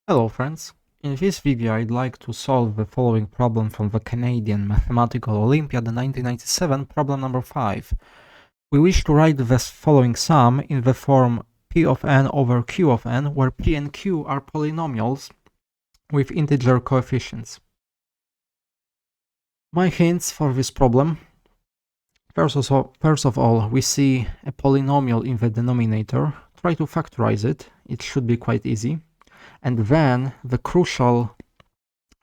Hello friends, in this video I'd like to solve the following problem from the Canadian Mathematical Olympiad 1997, problem number 5. We wish to write the following sum in the form p of n over q of n, where p and q are polynomials with integer coefficients. My hints for this problem: first of all, we see a polynomial in the denominator. Try to factorize it, it should be quite easy. And then the crucial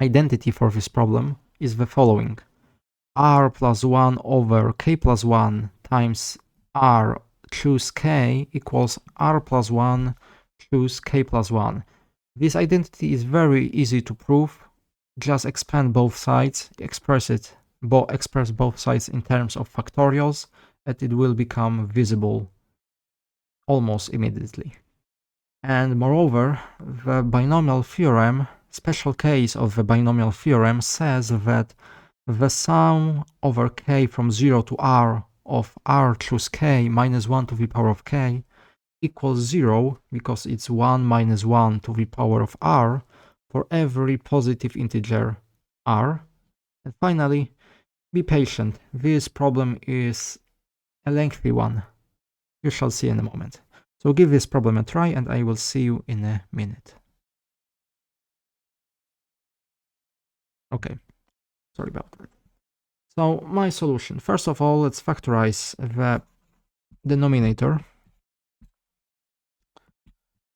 identity for this problem is the following: r plus 1 over k plus 1 times r choose k equals r plus 1 choose k plus 1. This identity is very easy to prove. Just expand both sides, express both sides in terms of factorials, and it will become visible almost immediately. And moreover, the binomial theorem, special case of the binomial theorem, says that the sum over k from 0 to r of r choose k minus 1 to the power of k equals 0, because it's 1 minus 1 to the power of r for every positive integer r. And finally, be patient. This problem is a lengthy one. You shall see in a moment. So give this problem a try and I will see you in a minute. Okay, sorry about that. So my solution: first of all, let's factorize the denominator.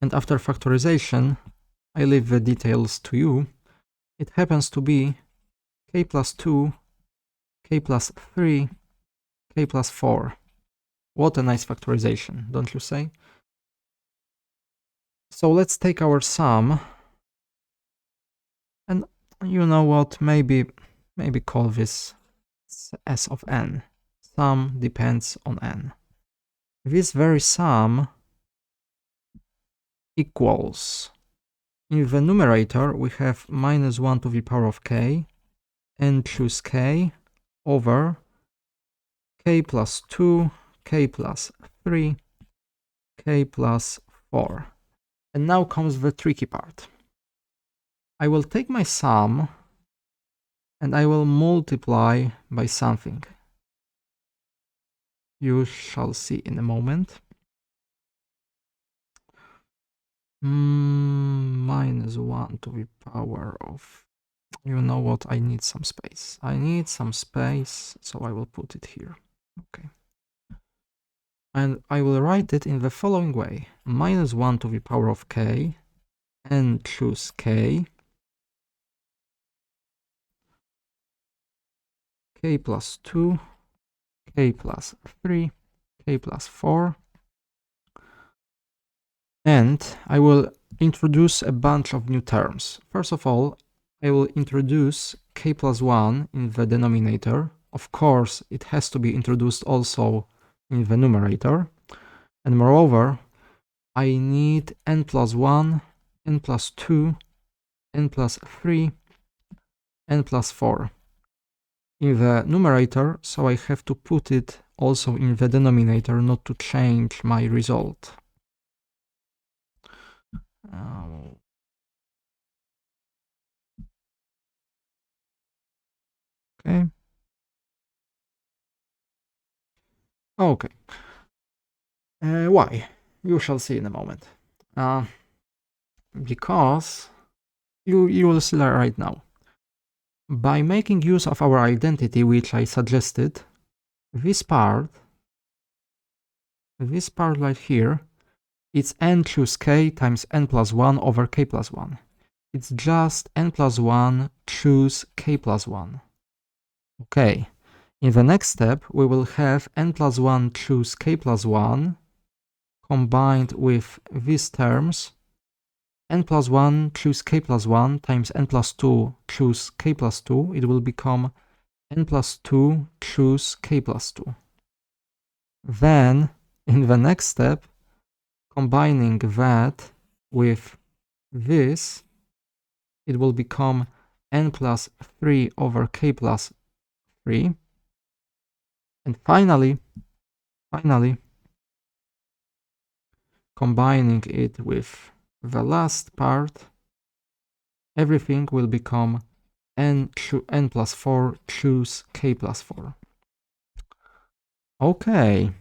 And after factorization, I leave the details to you. It happens to be k plus 2, k plus 3, k plus 4. What a nice factorization, don't you say? So let's take our sum, and you know what, maybe call this S of n. Sum depends on n. This very sum equals, in the numerator we have minus 1 to the power of k, n choose k, over k plus 2, k plus 3, k plus 4. And now comes the tricky part. I will take my sum and I will multiply by something. You shall see in a moment. Minus 1 to the power of... You know what? I need some space. So I will put it here. Okay. And I will write it in the following way: minus 1 to the power of k, n choose k, k plus 2, k plus 3, k plus 4. And I will introduce a bunch of new terms. First of all, I will introduce k plus 1 in the denominator. Of course, it has to be introduced also in the numerator. And moreover, I need n plus 1, n plus 2, n plus 3, n plus 4 in the numerator, so I have to put it also in the denominator, not to change my result. Okay. Why? You shall see in a moment. Because you will see right now. By making use of our identity, which I suggested, this part right here, it's n choose k times n plus 1 over k plus 1. It's just n plus 1 choose k plus 1. Okay. In the next step, we will have n plus 1 choose k plus 1 combined with these terms, n plus 1 choose k plus 1 times n plus 2 choose k plus 2. It will become n plus 2 choose k plus 2. Then, in the next step, combining that with this, it will become n plus 3 over k plus 3. And finally, combining it with the last part, everything will become n plus 4 choose k plus 4. Okay,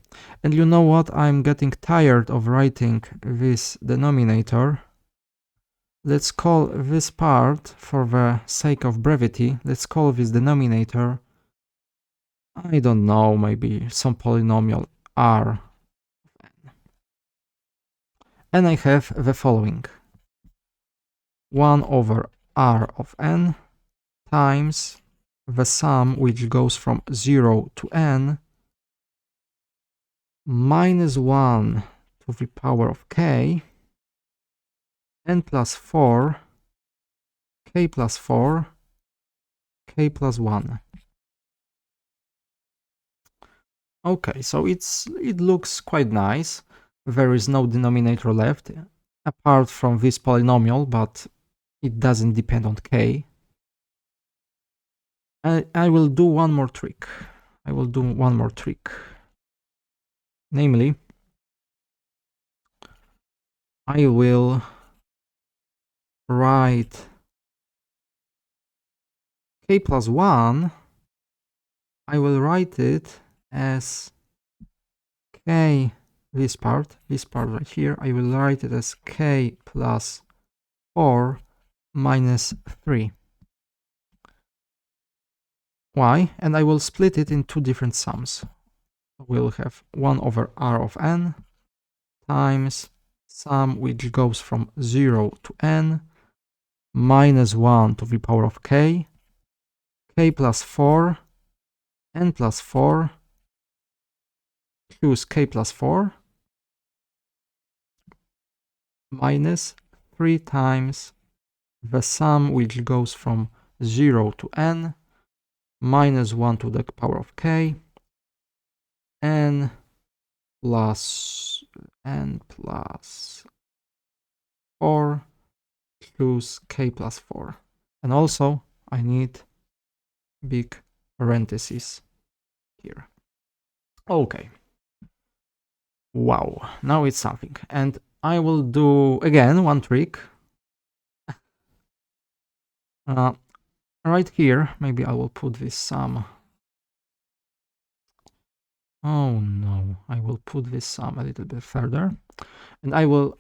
and you know what? I'm getting tired of writing this denominator. Let's call this part, for the sake of brevity, let's call this denominator, I don't know, maybe some polynomial r. And I have the following. 1 over r of n times the sum which goes from 0 to n minus 1 to the power of k, n plus 4, k plus 4, k plus 1. Okay, so it looks quite nice. There is no denominator left, apart from this polynomial, but it doesn't depend on k. I will do one more trick. Namely, I will write k plus 1, I will write it as k, this part right here, I will write it as k plus 4 minus 3. Why? And I will split it in two different sums. We'll have 1 over r of n times sum which goes from 0 to n minus 1 to the power of k, k plus 4, n plus 4, choose k plus 4, minus 3 times the sum which goes from 0 to n minus 1 to the power of k, n plus 4, choose k plus 4. And also I need big parentheses here. Okay. Wow, now it's something. And I will do again one trick. Right here, maybe I will put this sum. Oh no, I will put this sum a little bit further. And I will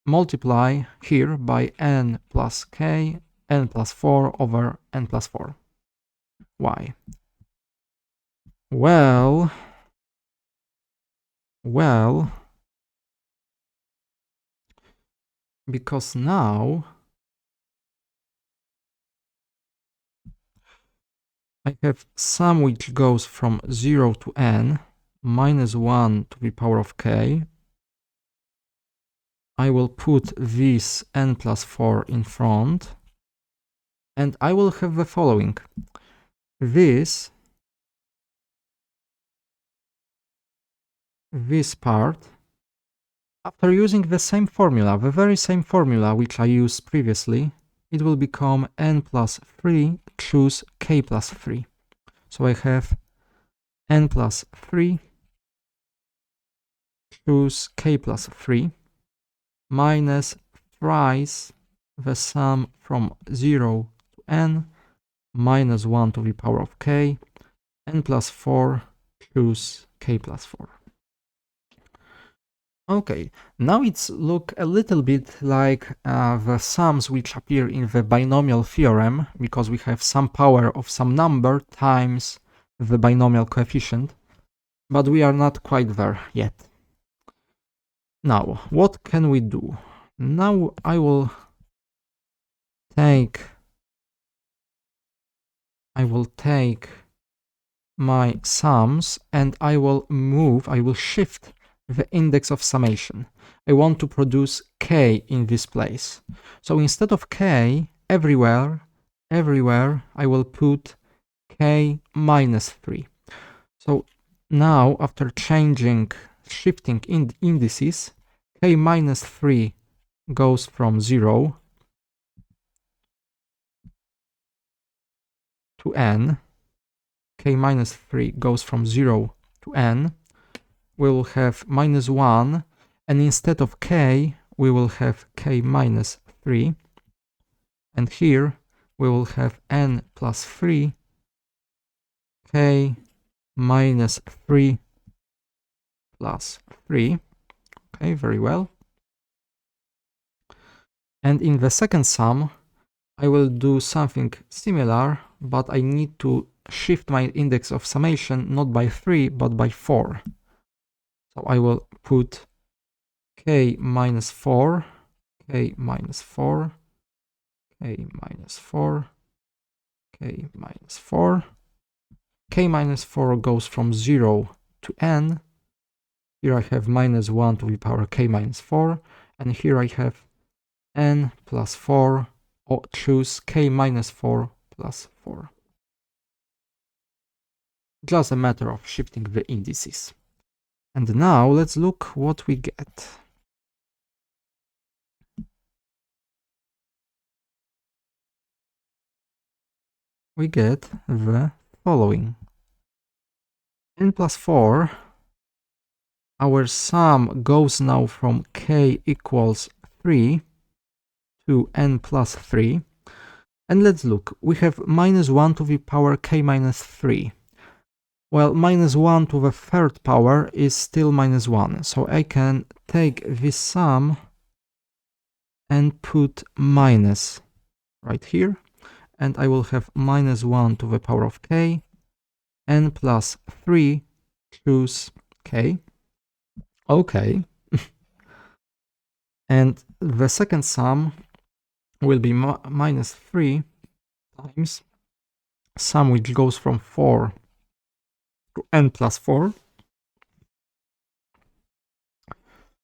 multiply here by n plus k, n plus 4 over n plus 4. Why? Well, because now I have sum which goes from 0 to n minus 1 to the power of k. I will put this n plus 4 in front, and I will have the following. This part, after using the same formula, the very same formula which I used previously, it will become n plus 3 choose k plus 3. So I have n plus 3 choose k plus 3 minus thrice the sum from 0 to n minus 1 to the power of k, n plus 4 choose k plus 4. Okay, now it's look a little bit like the sums which appear in the binomial theorem, because we have some power of some number times the binomial coefficient, but we are not quite there yet. Now, what can we do? Now I will take my sums and I will shift the index of summation. I want to produce k in this place. So instead of k, everywhere I will put k minus 3. So now, after shifting indices, k minus 3 goes from 0 to n. K minus 3 goes from 0 to n. We will have minus 1, and instead of k, we will have k minus 3. And here we will have n plus 3, k minus 3 plus 3. Okay, very well. And in the second sum, I will do something similar, but I need to shift my index of summation not by 3, but by 4. So I will put k minus 4, k minus 4, k minus 4, k minus 4. K minus 4 goes from 0 to n. Here I have minus 1 to the power k minus 4, and here I have n plus 4, or choose k minus 4 plus 4. Just a matter of shifting the indices. And now let's look what we get. We get the following. N plus 4, our sum goes now from k equals 3 to n plus 3. And let's look, we have minus 1 to the power k minus 3. Well, minus 1 to the third power is still minus 1. So I can take this sum and put minus right here. And I will have minus 1 to the power of k, n plus 3, choose k. Okay. And the second sum will be minus 3 times sum which goes from 4 to n plus 4.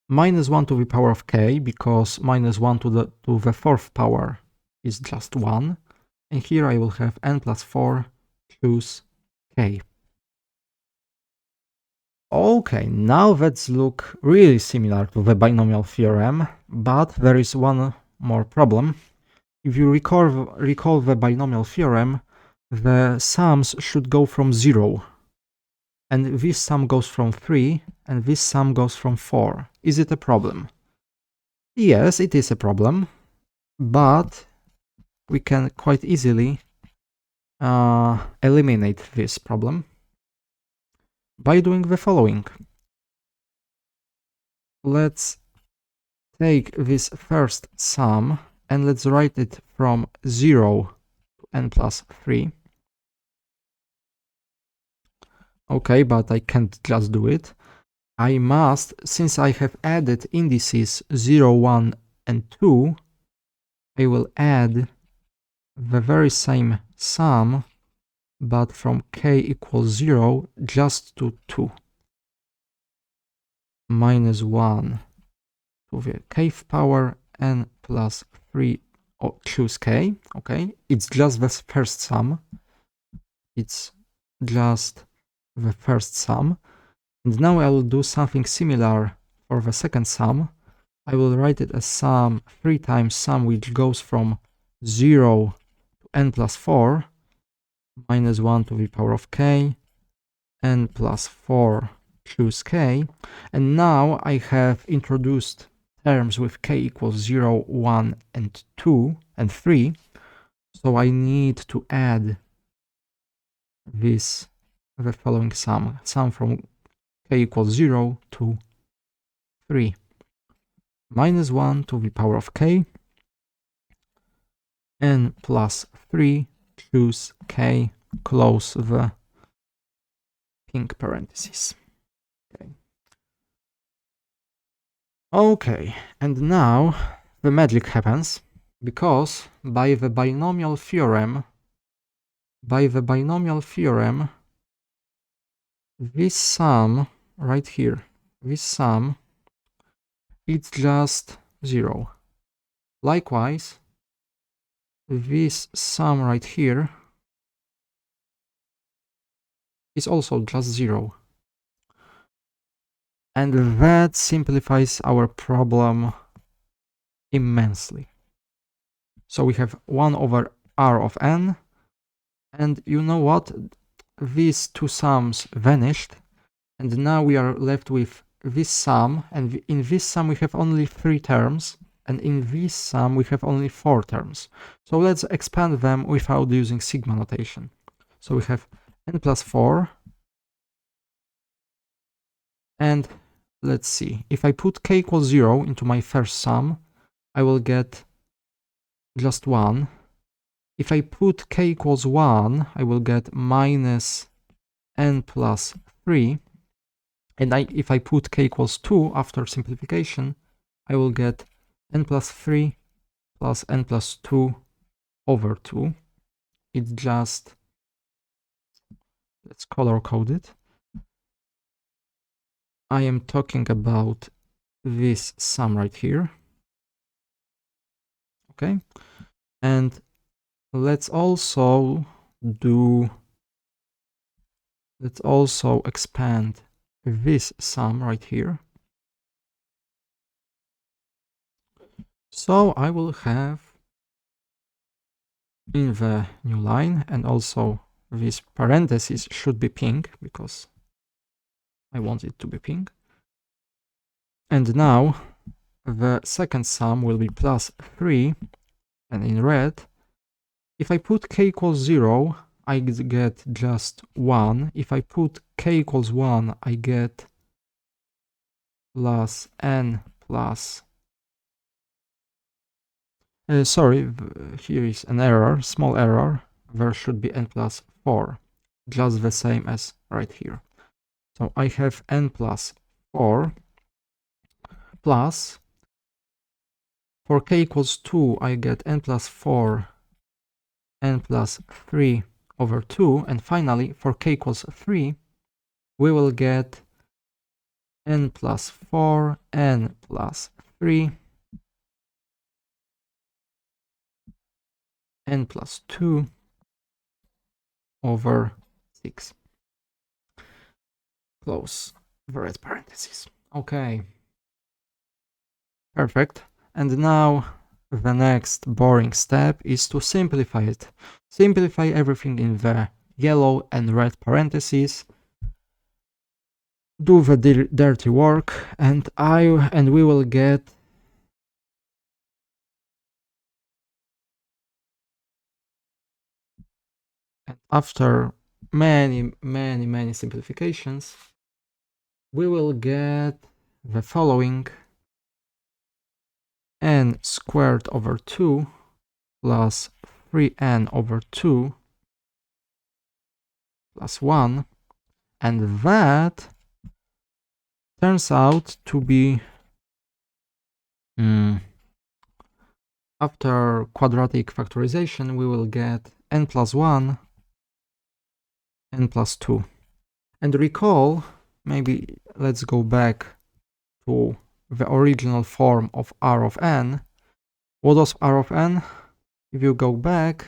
Minus 1 to the power of k, because minus 1 to the fourth power is just 1. And here I will have n plus 4, choose k. Okay, now let's look really similar to the binomial theorem, but there is one more problem. If you recall the binomial theorem, the sums should go from 0. And this sum goes from 3, and this sum goes from 4. Is it a problem? Yes, it is a problem, but we can quite easily eliminate this problem by doing the following. Let's take this first sum and let's write it from 0 to n plus 3. Okay, but I can't just do it. I must, since I have added indices 0, 1, and 2, I will add the very same sum, but from k equals 0 just to 2. Minus 1 to the kth power, n plus 3, or choose k. Okay, it's just the first sum. It's just the first sum. And now I will do something similar for the second sum. I will write it as sum 3 times sum which goes from 0 to n plus 4, minus 1 to the power of k, n plus 4, choose k. And now I have introduced terms with k equals 0, 1, and 2, and 3. So I need to add the following sum from k equals 0 to 3. Minus 1 to the power of k, n plus 3, choose k, close the pink parentheses. Okay, and now the magic happens, because by the binomial theorem, this sum right here, this sum, it's just 0. Likewise, this sum right here is also just 0. And that simplifies our problem immensely. So we have 1 over r of n, and you know what? These two sums vanished, and now we are left with this sum, and in this sum we have only 3 terms. And in this sum, we have only 4 terms. So let's expand them without using sigma notation. So we have n plus 4. And let's see, if I put k equals 0 into my first sum, I will get just 1. If I put k equals 1, I will get minus n plus 3. And if I put k equals 2 after simplification, I will get n plus 3 plus n plus 2 over 2. It's just, let's color code it. I am talking about this sum right here. Okay. And let's also expand this sum right here. So I will have in the new line, and also this parenthesis should be pink because I want it to be pink. And now the second sum will be plus 3, and in red, if I put k equals 0, I get just 1. If I put k equals 1, I get plus n plus... sorry, here is an error, small error. There should be n plus 4, just the same as right here. So I have n plus 4 plus, for k equals 2, I get n plus 4, n plus 3 over 2. And finally, for k equals 3, we will get n plus 4, n plus 3, n plus 2 over 6. Close the red parentheses. Okay. Perfect. And now the next boring step is to simplify it. Simplify everything in the yellow and red parentheses. Do the dirty work, and we will get after many simplifications, we will get the following: n squared over 2 plus 3n over 2 plus 1, and that turns out to be, after quadratic factorization, we will get n plus 1, n plus 2. And recall, maybe let's go back to the original form of R of n. What was R of n? If you go back,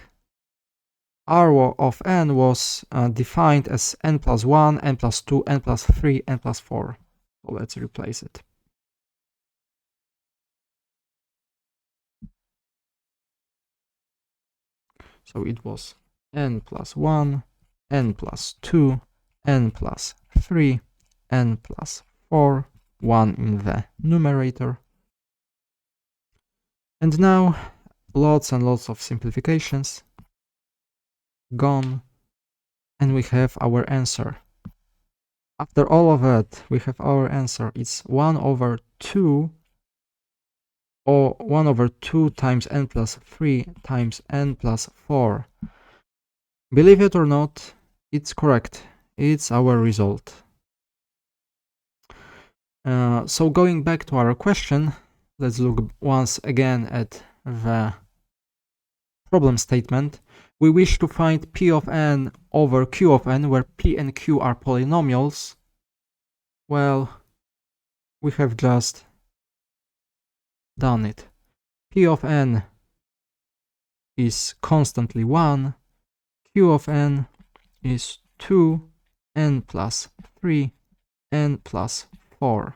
R of n was defined as n plus 1, n plus 2, n plus 3, n plus 4. So let's replace it. So it was n plus 1, n plus 2, n plus 3, n plus 4, 1 in the numerator. And now lots and lots of simplifications gone, and we have our answer. After all of that, we have our answer. It's 1 over 2, or 1 over 2 times n plus 3 times n plus 4. Believe it or not, it's correct. It's our result. So going back to our question, let's look once again at the problem statement. We wish to find p of n over q of n, where p and q are polynomials. Well, we have just done it. P of n is constantly 1, q of n is 2, n plus 3, n plus 4.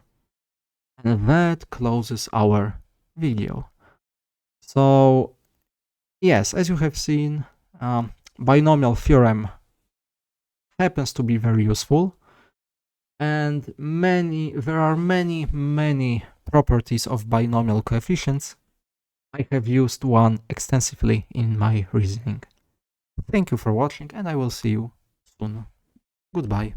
And that closes our video. So yes, as you have seen, binomial theorem happens to be very useful, and there are many properties of binomial coefficients I have used one extensively in my reasoning. Thank you for watching, and I will see you soon. Goodbye.